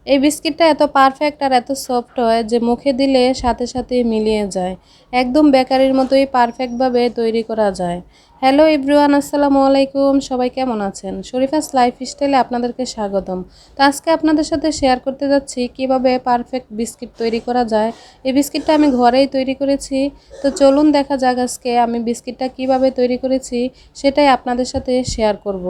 এই বিস্কিটটা এত পারফেক্ট আর এত সফট হয় যে মুখে দিলে সাথে সাথে মিলিয়ে যায়। একদম বেকারির মতোই পারফেক্টভাবে তৈরি করা যায়। হ্যালো এভরিওয়ান, আসসালামু আলাইকুম। সবাই কেমন আছেন? শরীফাস লাইফস্টাইলে আপনাদেরকে স্বাগতম। তো আজকে আপনাদের সাথে শেয়ার করতে যাচ্ছি কিভাবে পারফেক্ট বিস্কিট তৈরি করা যায়। এই বিস্কিটটা আমি ঘরেই তৈরি করেছি। তো চলুন দেখা যাক আজকে আমি বিস্কিটটা কিভাবে তৈরি করেছি সেটাই আপনাদের সাথে শেয়ার করব।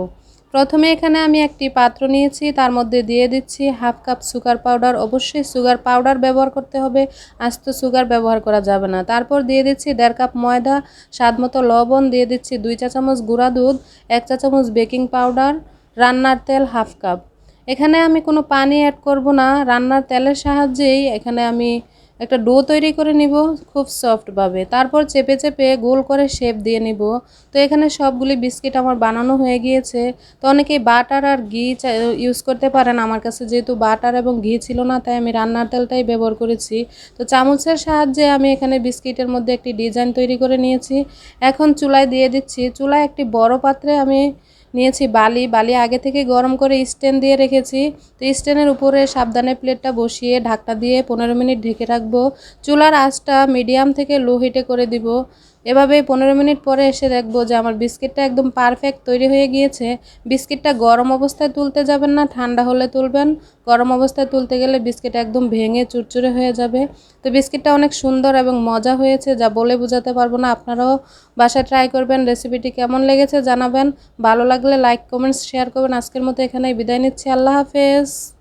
প্রথমে এখানে আমি একটি পাত্র নিয়েছি, তার মধ্যে দিয়ে দিচ্ছি হাফ কাপ সুগার পাউডার। অবশ্যই সুগার পাউডার ব্যবহার করতে হবে, আস্ত সুগার ব্যবহার করা যাবে না। তারপর দিয়ে দিচ্ছি 1.5 কাপ ময়দা, স্বাদ মতো লবণ, দিয়ে দিচ্ছি 2 চা চামচ গুঁড়া দুধ, 1 চা চামচ বেকিং পাউডার, রান্নার তেল হাফ কাপ। এখানে আমি কোনো পানি অ্যাড করব না, রান্নার তেলের সাহায্যেই এখানে আমি একটা ডো তৈরি করে নিব খুব সফটভাবে। তারপর চেপে চেপে গোল করে শেপ দিয়ে নিব। তো এখানে সবগুলি বিস্কিট আমার বানানো হয়ে গিয়েছে। তো অনেকেই বাটার আর ঘি ইউজ করতে পারেন। আমার কাছে যেহেতু বাটার এবং ঘি ছিল না, তাই আমি রান্নার তেলটাই ব্যবহার করেছি। তো চামচের সাহায্যে আমি এখানে বিস্কিটের মধ্যে একটি ডিজাইন তৈরি করে নিয়েছি। এখন চুলায় দিয়ে দিচ্ছি। চুলায় একটি বড় পাত্রে আমি নিয়েছি বালি আগে থেকে গরম করে স্ট্যান্ড দিয়ে রেখেছি। তো স্ট্যান্ডের উপরে সাবধানে প্লেটটা বসিয়ে ঢাকনা দিয়ে 15 মিনিট ঢেকে রাখবো। চুলার আঁচটা মিডিয়াম থেকে লো হিটে করে দিব। এভাবে 15 মিনিট পরে এসে দেখবো যে আমার বিস্কিটটা একদম পারফেক্ট তৈরি হয়ে গিয়েছে। বিস্কিটটা গরম অবস্থায় তুলতে যাবেন না, ঠান্ডা হলে তুলবেন। গরম অবস্থায় তুলতে গেলে বিস্কিট একদম ভেঙে চুরচুরে হয়ে যাবে। তো বিস্কিটটা অনেক সুন্দর এবং মজা হয়েছে, যা বলে বোঝাতে পারবো না। আপনারাও বাসায় ট্রাই করবেন। রেসিপিটি কেমন লেগেছে জানাবেন। ভালো লাগলে লাইক কমেন্টস শেয়ার করবেন। আজকের মতো এখানেই বিদায় নিচ্ছি। আল্লাহ হাফেজ।